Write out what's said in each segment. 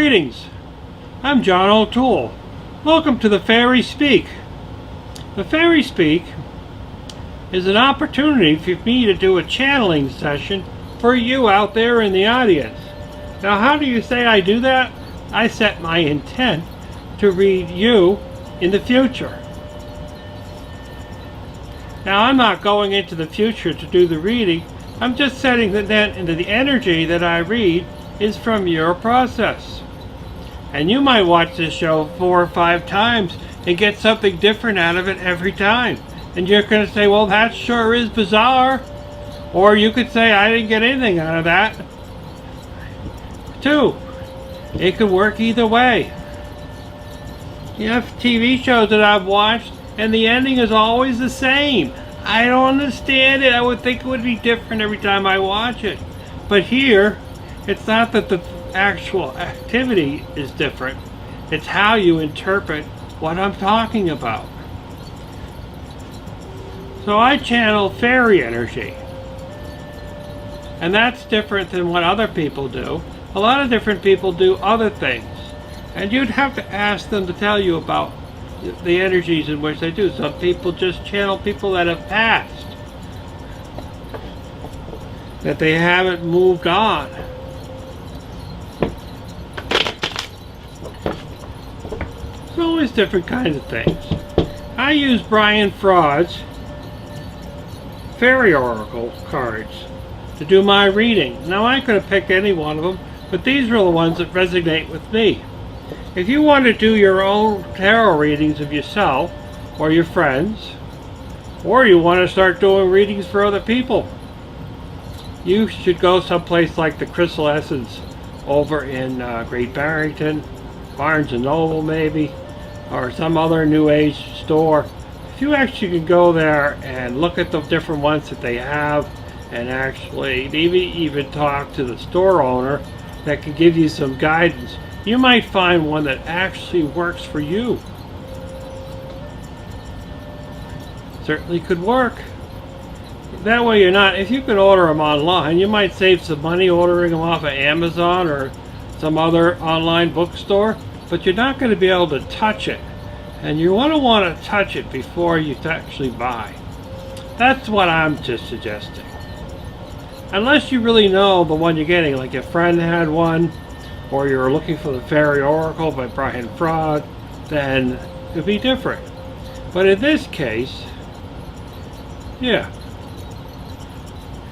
Greetings, I'm John O'Toole. Welcome to the FaerySpeak. The FaerySpeak is an opportunity for me to do a channeling session for you out there in the audience. Now, how do you say I do that? I set my intent to read you in the future. Now, I'm not going into the future to do the reading. I'm just setting the net into the energy that I read is from your process. And you might watch this show 4 or 5 times and get something different out of it every time. And you're going to say, well, that sure is bizarre. Or you could say, I didn't get anything out of that. Too. It could work either way. You have TV shows that I've watched and the ending is always the same. I don't understand it. I would think it would be different every time I watch it. But here, it's not that the actual activity is different. It's how you interpret what I'm talking about. So I channel fairy energy. And that's different than what other people do. A lot of different people do other things. And you'd have to ask them to tell you about the energies in which they do. Some people just channel people that have passed, that they haven't moved on. There's always different kinds of things. I use Brian Fraud's Fairy Oracle cards to do my reading. Now, I could have picked any one of them, but these are the ones that resonate with me. If you want to do your own tarot readings of yourself or your friends, or you want to start doing readings for other people, you should go someplace like the Crystal Essence over in Great Barrington, Barnes & Noble maybe, or some other New Age store. If you actually can go there and look at the different ones that they have, and actually maybe even talk to the store owner that can give you some guidance, you might find one that actually works for you. Certainly could work. That way you're not, if you could order them online, you might save some money ordering them off of Amazon or some other online bookstore, but you're not going to be able to touch it. And you want to touch it before you actually buy. That's what I'm just suggesting. Unless you really know the one you're getting, like your friend had one, or you're looking for the Fairy Oracle by Brian Fraud, then it could be different. But in this case, yeah.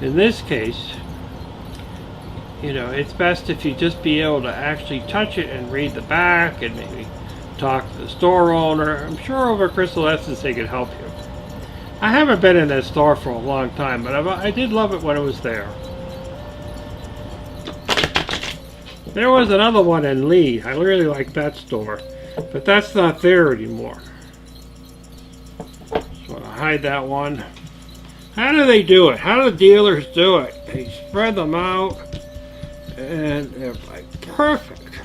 In this case, you know, it's best if you just be able to actually touch it and read the back and maybe talk to the store owner. I'm sure over Crystal Essence they could help you. I haven't been in that store for a long time, but I did love it when it was there. There was another one in Lee. I really liked that store, but that's not there anymore. Just want to hide that one. How do they do it? How do dealers do it? They spread them out, and they're like perfect.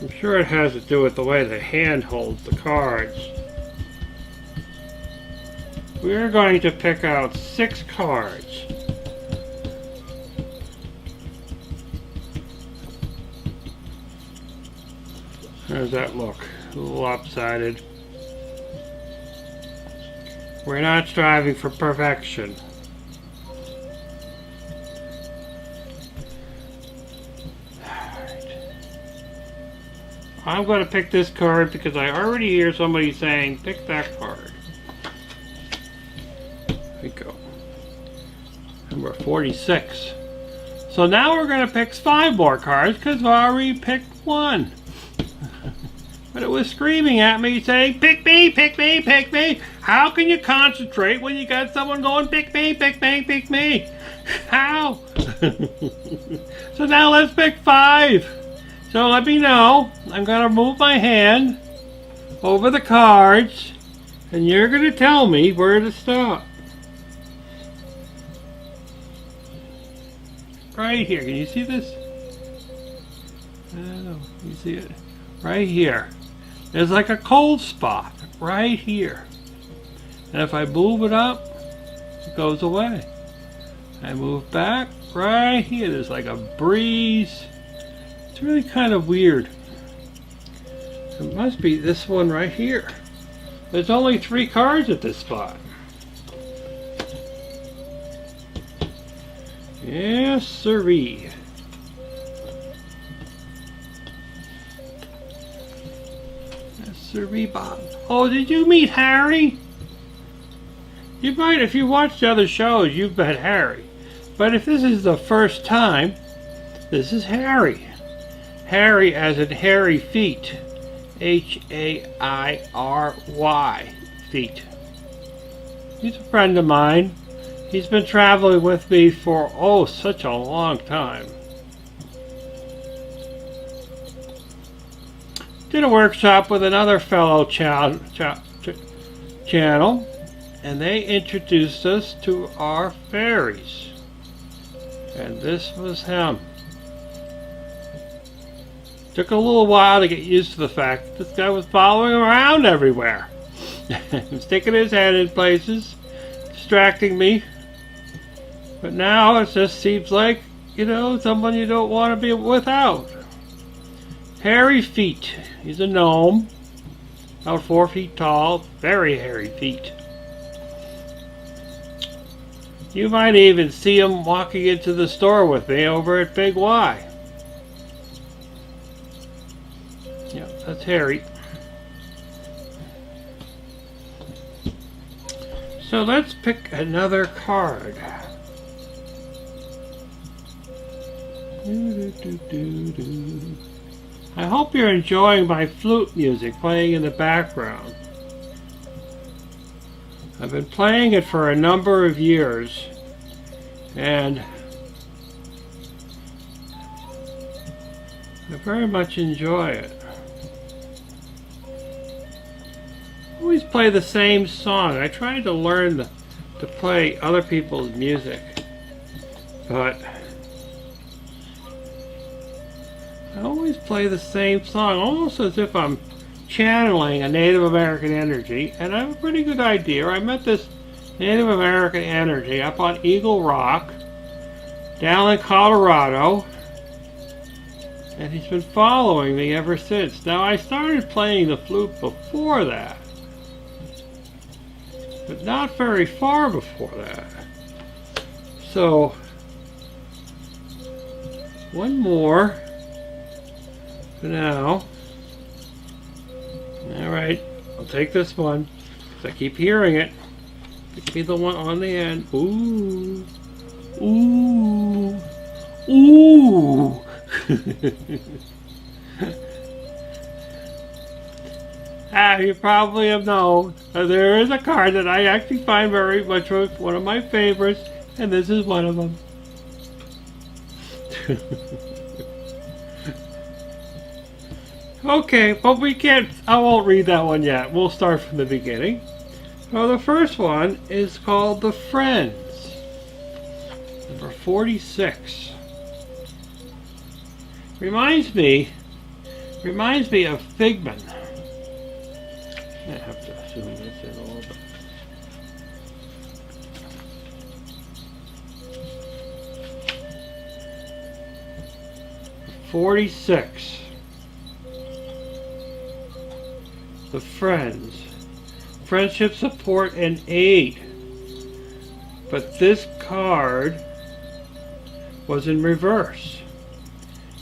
I'm sure it has to do with the way the hand holds the cards. We're going to pick out 6 cards. How does that look? A little lopsided. We're not striving for perfection. I'm going to pick this card because I already hear somebody saying, pick that card. There we go. Number 46. So now we're going to pick 5 more cards because I've already picked one. But it was screaming at me saying, pick me, pick me, pick me. How can you concentrate when you got someone going, pick me, pick me, pick me? How? So now let's pick 5. So let me know. I'm going to move my hand over the cards, and you're going to tell me where to stop. Right here. Can you see this? Oh, you see it? Right here. There's like a cold spot right here. And if I move it up, it goes away. I move back. Right here, there's like a breeze. It's really kind of weird. It must be this one right here. There's only 3 cards at this spot. Yes, sirree. Yes, sirree, Bob. Oh, did you meet Harry? You might, if you watched the other shows, you've met Harry. But if this is the first time, this is Harry. Harry as in hairy feet. H-A-I-R-Y. Feet. He's a friend of mine. He's been traveling with me for, oh, such a long time. Did a workshop with another fellow channel, and they introduced us to our fairies. And this was him. Took a little while to get used to the fact that this guy was following around everywhere. Sticking his head in places, distracting me. But now it just seems like, you know, someone you don't want to be without. Hairy feet. He's a gnome. About 4 feet tall. Very hairy feet. You might even see him walking into the store with me over at Big Y. Yeah, that's Harry. So let's pick another card. I hope you're enjoying my flute music playing in the background. I've been playing it for a number of years, and I very much enjoy it. I always play the same song. I try to learn to play other people's music, but I always play the same song, almost as if I'm channeling a Native American energy, and I have a pretty good idea. I met this Native American energy up on Eagle Rock, down in Colorado, and he's been following me ever since. Now, I started playing the flute before that, but not very far before that. So, one more for now. Alright, I'll take this one, because I keep hearing it. Pick me the one on the end. Ooh. Ooh. Ooh. You probably have known there is a card that I actually find very much one of my favorites, and this is one of them. Okay, but we can't, I won't read that one yet. We'll start from the beginning. Well, the first one is called The Friends. Number 46. Reminds me of Figment. I have to zoom this in a little bit. '46. The Friends. Friendship, support, and aid. But this card was in reverse.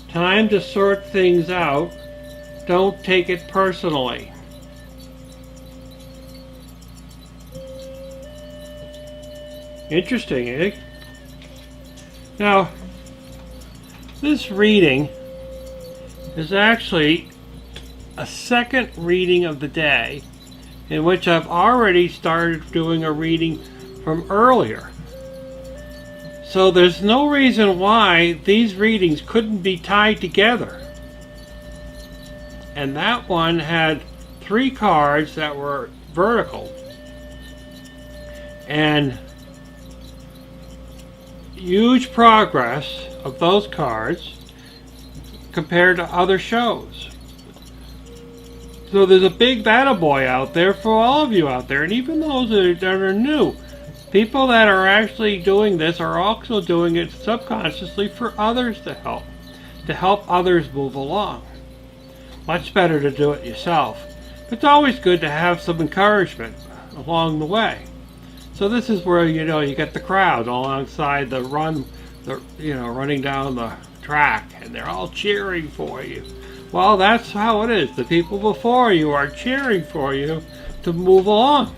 Time to sort things out. Don't take it personally. Interesting, eh? Now, this reading is actually a second reading of the day, in which I've already started doing a reading from earlier. So there's no reason why these readings couldn't be tied together. And that one had 3 cards that were vertical. And huge progress of those cards compared to other shows. So there's a big data boy out there for all of you out there, and even those that are new. People that are actually doing this are also doing it subconsciously for others to help others move along. Much better to do it yourself. But it's always good to have some encouragement along the way. So this is where, you get the crowd alongside running down the track, and they're all cheering for you. Well, that's how it is. The people before you are cheering for you to move along.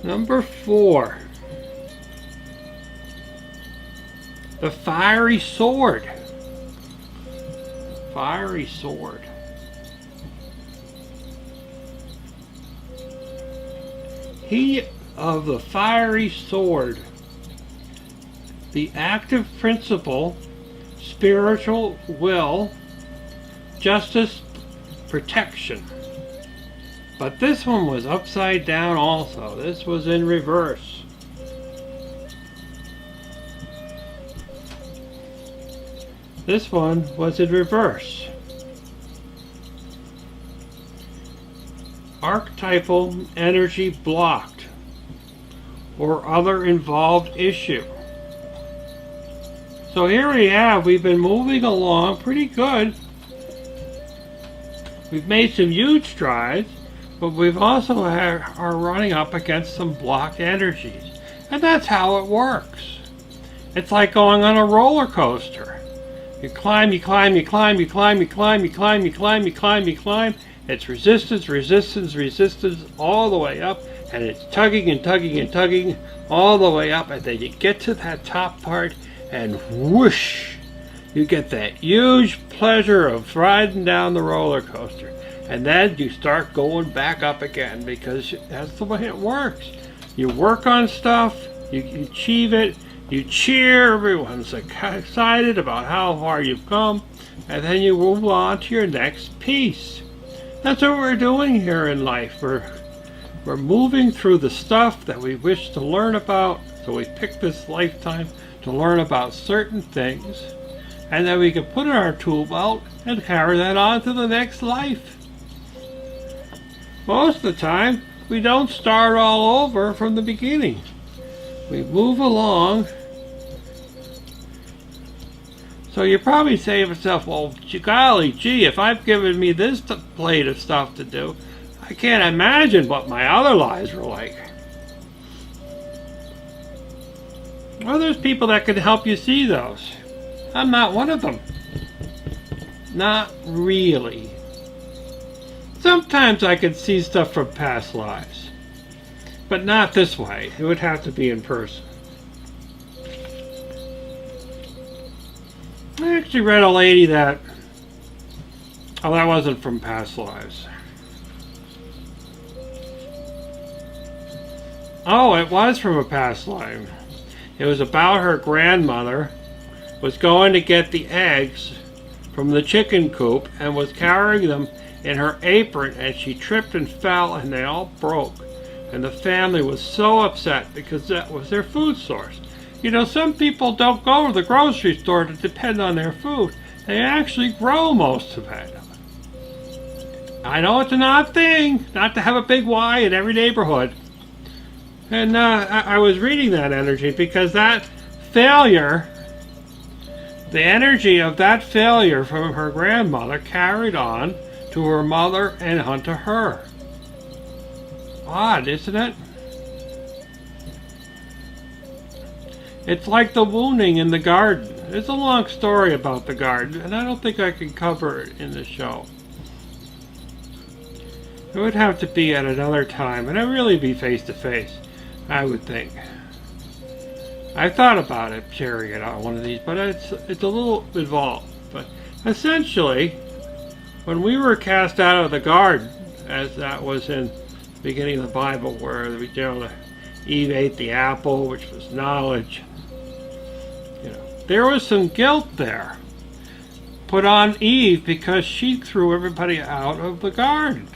Number 4. The fiery sword. Fiery sword. He of the fiery sword. The active principle, spiritual will, justice, protection. But this one was upside down also. This was in reverse. This one was in reverse. Archetypal energy blocked or other involved issue. So here we've been moving along pretty good. We've made some huge strides, but we've also are running up against some blocked energies. And that's how it works. It's like going on a roller coaster. You climb, you climb, you climb, you climb, you climb, you climb, you climb, you climb, you climb. It's resistance, resistance, resistance all the way up, and it's tugging and tugging and tugging all the way up, and then you get to that top part, and whoosh, you get that huge pleasure of riding down the roller coaster. And then you start going back up again, because that's the way it works. You work on stuff, you achieve it, you cheer, everyone's excited about how far you've come, and then you move on to your next piece. That's what we're doing here in life. We're moving through the stuff that we wish to learn about, so we pick this lifetime to learn about certain things, and then we can put in our tool belt and carry that on to the next life. Most of the time, we don't start all over from the beginning. We move along. So you probably say to yourself, well, golly gee, if I've given me this plate of stuff to do, I can't imagine what my other lives were like. Well, there's people that can help you see those. I'm not one of them. Not really. Sometimes I can see stuff from past lives, but not this way. It would have to be in person. I actually read a lady that wasn't from past lives. Oh, it was from a past life. It was about her grandmother was going to get the eggs from the chicken coop and was carrying them in her apron, and she tripped and fell and they all broke. And the family was so upset because that was their food source. You know, some people don't go to the grocery store to depend on their food. They actually grow most of it. I know it's an odd thing not to have a big Y in every neighborhood. And I was reading that energy because that failure, the energy of that failure from her grandmother carried on to her mother and onto her. Odd, isn't it? It's like the wounding in the garden. It's a long story about the garden, and I don't think I can cover it in the show. It would have to be at another time, and it'd really be face to face, I would think. I thought about it, sharing it on one of these, but it's a little involved. But essentially, when we were cast out of the garden, as that was in the beginning of the Bible, where Eve ate the apple, which was knowledge. There was some guilt there put on Eve because she threw everybody out of the garden.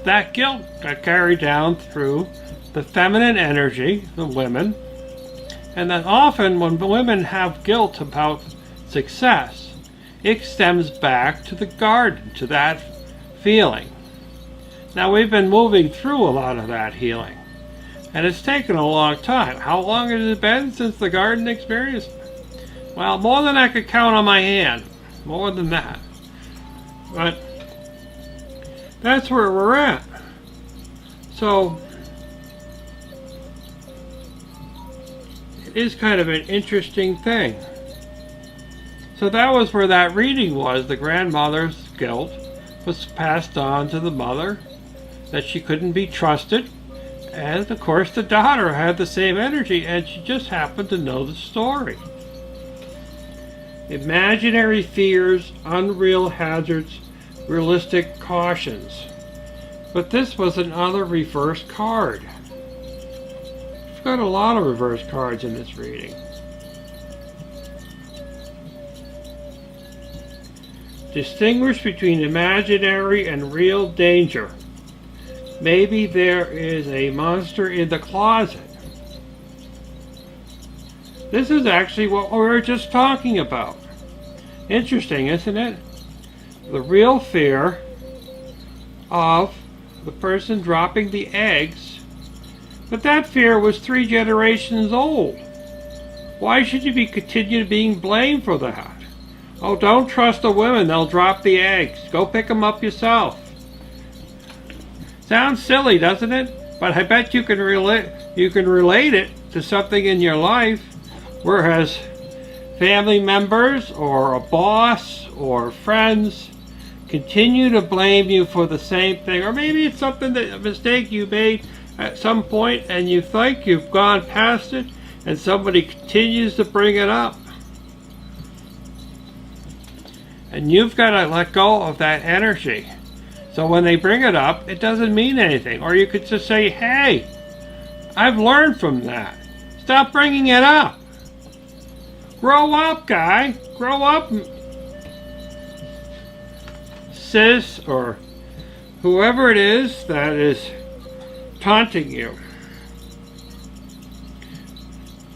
That guilt got carried down through the feminine energy, the women, and that often when women have guilt about success, it stems back to the garden, to that feeling. Now we've been moving through a lot of that healing. And it's taken a long time. How long has it been since the garden experience? Well, more than I could count on my hand. More than that. But that's where we're at. So it is kind of an interesting thing. So that was where that reading was. The grandmother's guilt was passed on to the mother, that she couldn't be trusted. And of course the daughter had the same energy, and she just happened to know the story. Imaginary fears, unreal hazards, realistic cautions. But this was another reverse card. We've got a lot of reverse cards in this reading. Distinguish between imaginary and real danger. Maybe there is a monster in the closet. This is actually what we were just talking about. Interesting, isn't it? The real fear of the person dropping the eggs. But that fear was 3 generations old. Why should you continue being blamed for that? Oh, don't trust the women. They'll drop the eggs. Go pick them up yourself. Sounds silly, doesn't it? But I bet you can relate it to something in your life, whereas family members or a boss or friends continue to blame you for the same thing, or maybe it's something that a mistake you made at some point and you think you've gone past it, and somebody continues to bring it up, and you've got to let go of that energy. So when they bring it up, it doesn't mean anything. Or you could just say, hey, I've learned from that. Stop bringing it up. Grow up, guy. Grow up, sis, or whoever it is that is taunting you.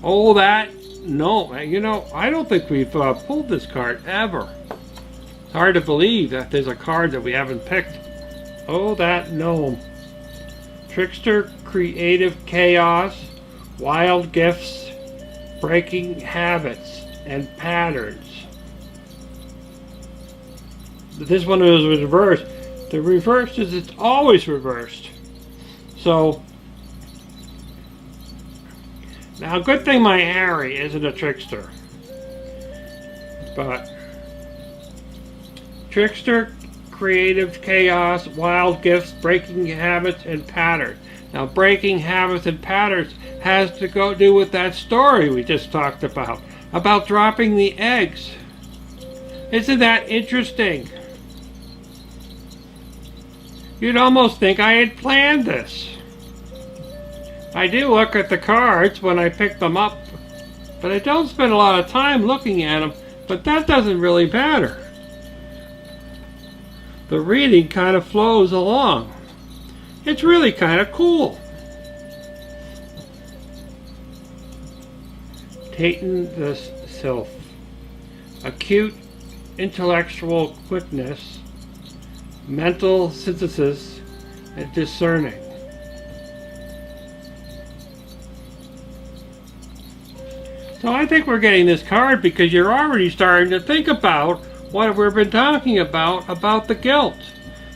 Oh, that, no. You know, I don't think we've pulled this card ever. It's hard to believe that there's a card that we haven't picked. Oh, that gnome. Trickster, creative chaos, wild gifts, breaking habits and patterns. This one was reversed. The reversed is it's always reversed. So, now good thing my Harry isn't a trickster. But, trickster, creative chaos, wild gifts, breaking habits and patterns. Now breaking habits and patterns has to do with that story we just talked about dropping the eggs. Isn't that interesting? You'd almost think I had planned this. I do look at the cards when I pick them up, but I don't spend a lot of time looking at them, but that doesn't really matter. The reading kind of flows along. It's really kind of cool. Taten the self. Acute intellectual quickness, mental synthesis, and discerning. So I think we're getting this card because you're already starting to think about what we've been talking about the guilt.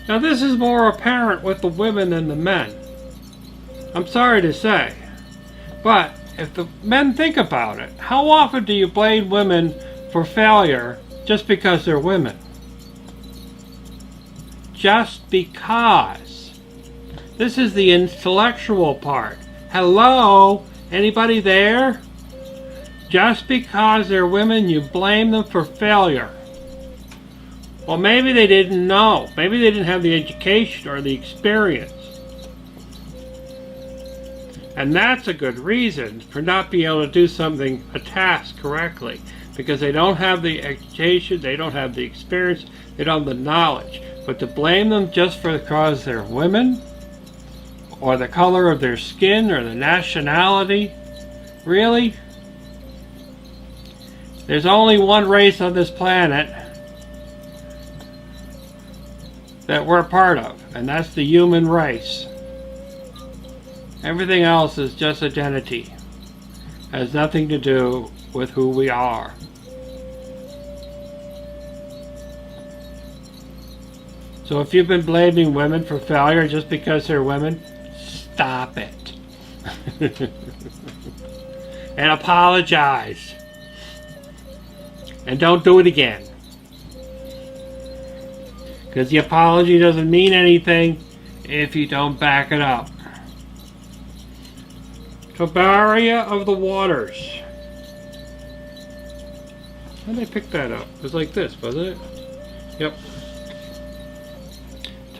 Now this is more apparent with the women than the men. I'm sorry to say. But if the men think about it, how often do you blame women for failure just because they're women? Just because. This is the intellectual part. Hello? Anybody there? Just because they're women, you blame them for failure. Well, maybe they didn't know. Maybe they didn't have the education or the experience. And that's a good reason for not being able to do something, a task, correctly. Because they don't have the education, they don't have the experience, they don't have the knowledge. But to blame them just because they're women, or the color of their skin, or the nationality, really? There's only one race on this planet. that we're part of, and that's the human race. Everything else is just identity. Has nothing to do with who we are. So if you've been blaming women for failure just because they're women, stop it. And apologize. And don't do it again. Because the apology doesn't mean anything if you don't back it up. Cabaria of the waters. How did I pick that up? It was like this, wasn't it? Yep.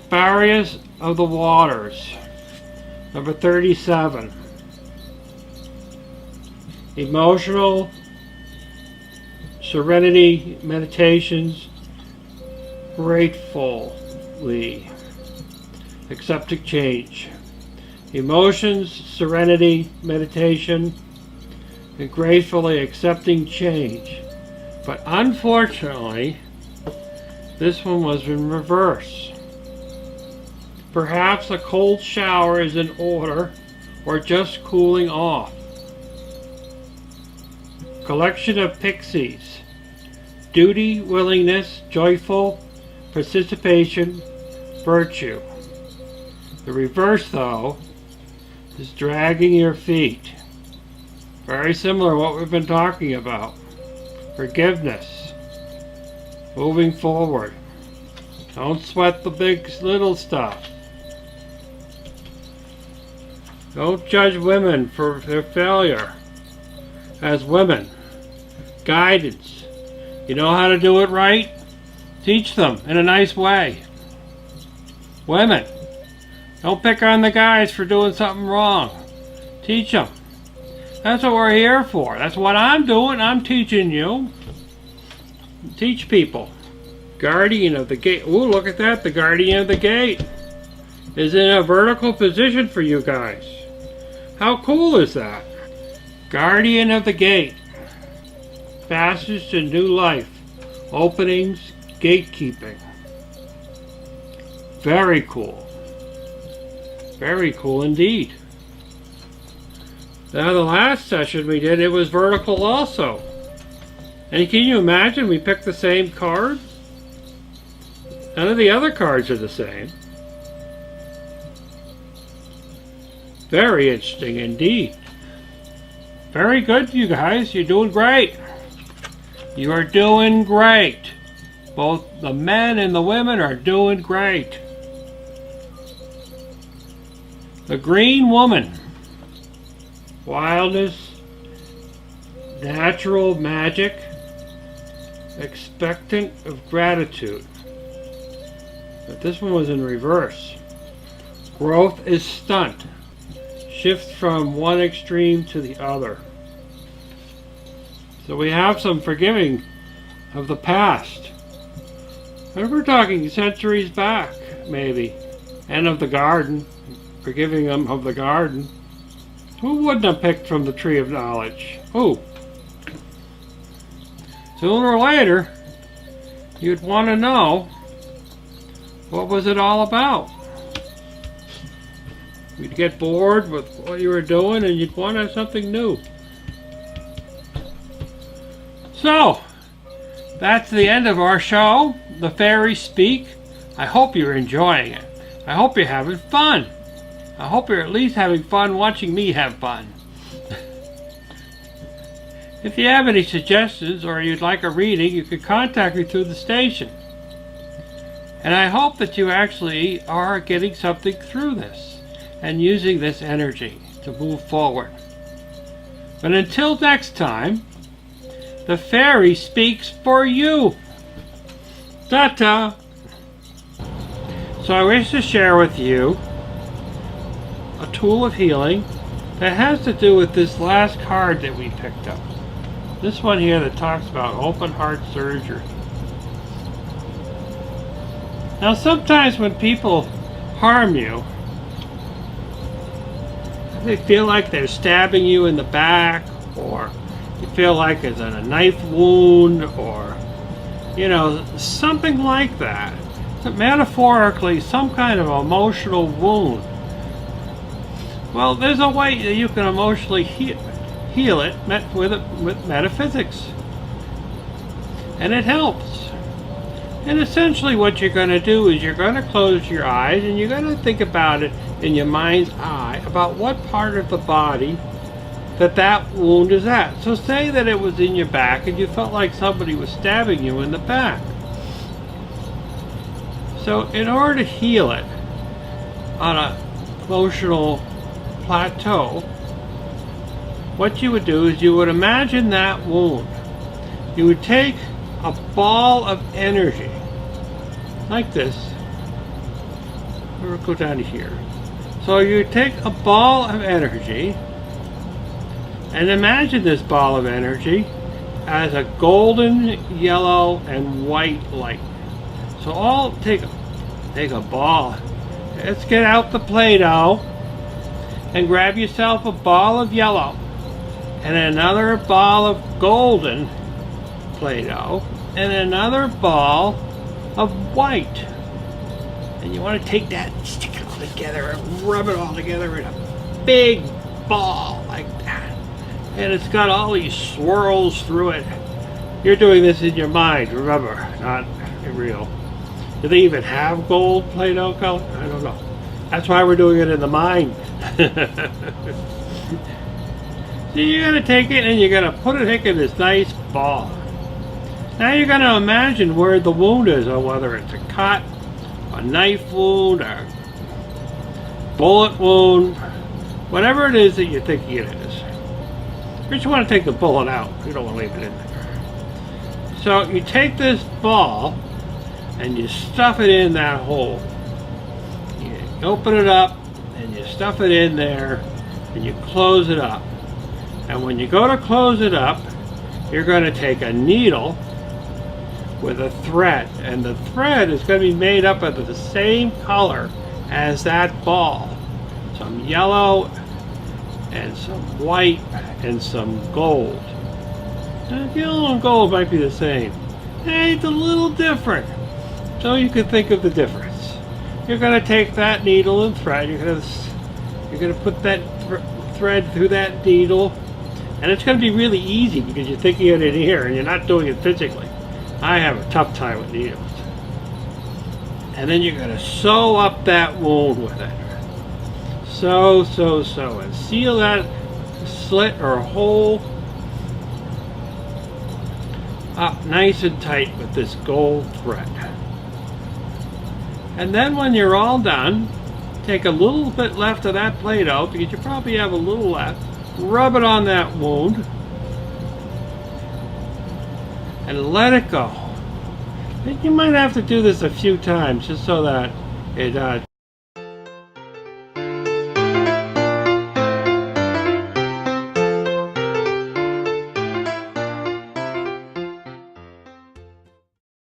Barriers of the waters, number 37. Emotional serenity meditations, gratefully accepting change. Emotions, serenity, meditation, and gratefully accepting change. But unfortunately, this one was in reverse. Perhaps a cold shower is in order, or just cooling off. Collection of pixies. Duty, willingness, joyful, participation, virtue. The reverse, though, is dragging your feet. Very similar to what we've been talking about. Forgiveness. Moving forward. Don't sweat the big little stuff. Don't judge women for their failure. As women, guidance. You know how to do it right? Teach them in a nice way. Women, don't pick on the guys for doing something wrong. Teach them. That's what we're here for. That's what I'm doing. I'm teaching you. Teach people. Guardian of the gate. Ooh, look at that. The guardian of the gate is in a vertical position for you guys. How cool is that? Guardian of the gate. Passage to new life. Openings, gatekeeping. Very cool. Very cool indeed. Now the last session we did, it was vertical also. And can you imagine we picked the same card? None of the other cards are the same. Very interesting indeed. Very good, you guys. You're doing great. You are doing great. Both the men and the women are doing great. The green woman. Wildness. Natural magic. Expectant of gratitude. But this one was in reverse. Growth is stunt. Shift from one extreme to the other. So we have some forgiving of the past. And we're talking centuries back, maybe. And of the garden. Forgiving them of the garden. Who wouldn't have picked from the tree of knowledge? Who? Sooner or later, you'd want to know, what was it all about? You'd get bored with what you were doing and you'd want to have something new. So, that's the end of our show, the FaerySpeak. I hope you're enjoying it. I hope you're having fun. I hope you're at least having fun watching me have fun. If you have any suggestions or you'd like a reading, you can contact me through the station. And I hope that you actually are getting something through this and using this energy to move forward. But until next time, the fairy speaks for you. Ta-ta! So I wish to share with you a tool of healing that has to do with this last card that we picked up. This one here that talks about open heart surgery. Now sometimes when people harm you, they feel like they're stabbing you in the back, or you feel like it's a knife wound, or, you know, something like that. metaphorically, some kind of emotional wound. Well, there's a way that you can emotionally heal it with metaphysics. And it helps. And essentially what you're going to do is you're going to close your eyes and you're going to think about it in your mind's eye about what part of the body that wound is at. So say that it was in your back and you felt like somebody was stabbing you in the back. So in order to heal it on an emotional plateau, what you would do is you would imagine that wound. You would take a ball of energy like this. We'll go down to here. So you take a ball of energy and imagine this ball of energy as a golden, yellow, and white light. So I'll take a ball. Let's get out the Play-Doh and grab yourself a ball of yellow and another ball of golden Play-Doh and another ball of white. And you want to take that and stick it all together and rub it all together in a big ball like that. And it's got all these swirls through it. You're doing this in your mind, remember, not real. Do they even have gold Play-Doh color? I don't know. That's why we're doing it in the mind. So you're going to take it and you're going to put it in this nice ball. Now you're going to imagine where the wound is, or whether it's a cut, a knife wound, a bullet wound, whatever it is that you're thinking it is. You just want to take the bullet out. You don't want to leave it in there. So you take this ball and you stuff it in that hole. You open it up and you stuff it in there and you close it up. And when you go to close it up, you're going to take a needle with a thread, and the thread is going to be made up of the same color as that ball. Some yellow and some white and some gold. Now, yellow and gold might be the same. Hey, it's a little different. So you can think of the difference. You're going to take that needle and thread. You're going to put that thread through that needle, and it's going to be really easy because you're thinking of it in here and you're not doing it physically. I have a tough time with needles. And then you're going to sew up that wound with it. Sew, and seal that slit or hole up nice and tight with this gold thread. And then when you're all done, take a little bit left of that Play-Doh, because you probably have a little left, rub it on that wound, and let it go. You might have to do this a few times just so that it